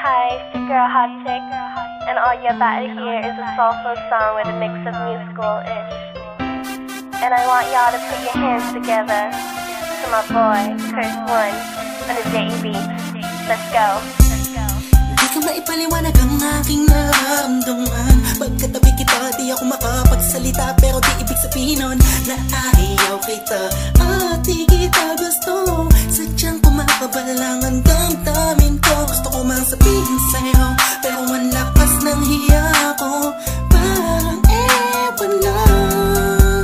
Hi, it's your girl Hot Chick, and all you're about to hear is a soulful song with a mix of musical-ish. And I want y'all to put your hands together to my boy, Curse One, on the J.E. Let's go. Di ka maipaliwanag ang aking nararamdaman. Pagkatabi kita, di ako makapagsalita, pero di ibig sabihin nun na ayaw kita at di kita gusto. Sadyang kumakabalang ang damdamin ko. Gusto ko mang sabihin sa'yo, pero ang lakas ng hiya ko. Parang ewan lang.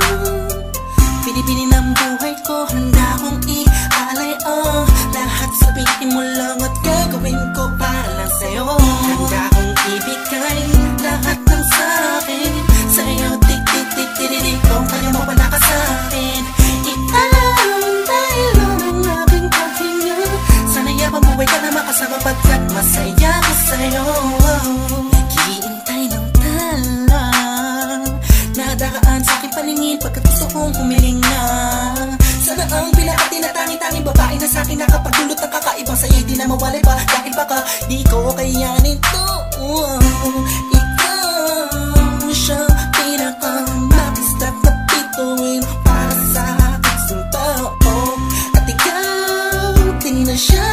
Pinipili ng buhay ko, handa kong ialay ang lahat. Sabihin mo lang at gagawin ko para lang sa'yo. Handa kong ibigay lahat ng sa'kin sa'yo. Tik-tik-tik-tik-tik, kung kaya mo wala ka sa'kin. Ikaw dahil ang aking paghinga. Sana yabang buhay ka na makasama pagkat masaya ko sa'yo. Naghihintay ng talang nadaraan sa'king paningin pagkat gusto kong humiling na. Sana ang pinakati na tangi-tanging babae na sa'kin nakapagdulot ng kakaibang sa'yo'y di na mawalay pa. Dahil baka di ko kayanin to. Ikaw siya pinaka-mapistap na bituin para sa aking tao. At ikaw din na siya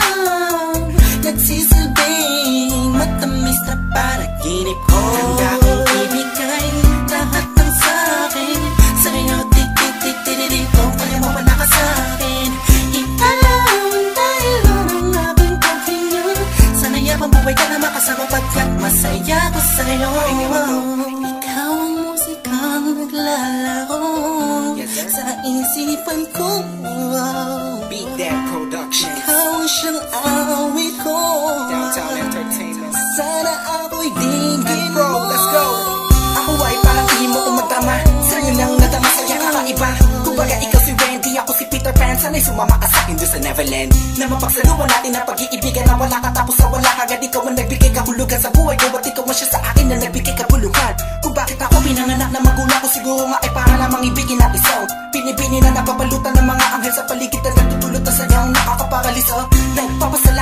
nagsisilbing matamis na panaginip ko. Handa kong ibigay lahat ng sa'kin sa'yo. Tik-tik-tik-tik-tik, kung kaya mo wala ka sa'kin. Ikaw dahil ang aking paghinga. Sana yabang buhay ka na makasama pagkat masaya ko sa'yo. Ikaw ang musikang naglalaro sa isipan ko. Beat That Production. Ikaw ang siyang awit ko. Downtown Entertainment. Sana ako'y dinggin Bro, mo. let's go. Ako ay parang ihim mo kung magtama. Sa'yo nang nadama sa'yo kakaiba. Kumbaga ikaw si Wendy, ako si Peter Pan. Sana'y sumama ka sa'kin doon sa Neverland. Na mapagsaluhan natin ang pag-iibigan na wala ka tapos sa wala kagad. Ikaw ang nagbigay kahulugan sa buhay ko at ikaw ang siya sa akin na nagbigay kabuluhan. Kung bakit ako pinanganak na magulang ko, siguro nga ay para lamang ibigin at isaw. Pinibini na napapalutan ng mga anghel sa paligid na nagtutulot na sadyang nakakaparalisa. Nagpapasalamat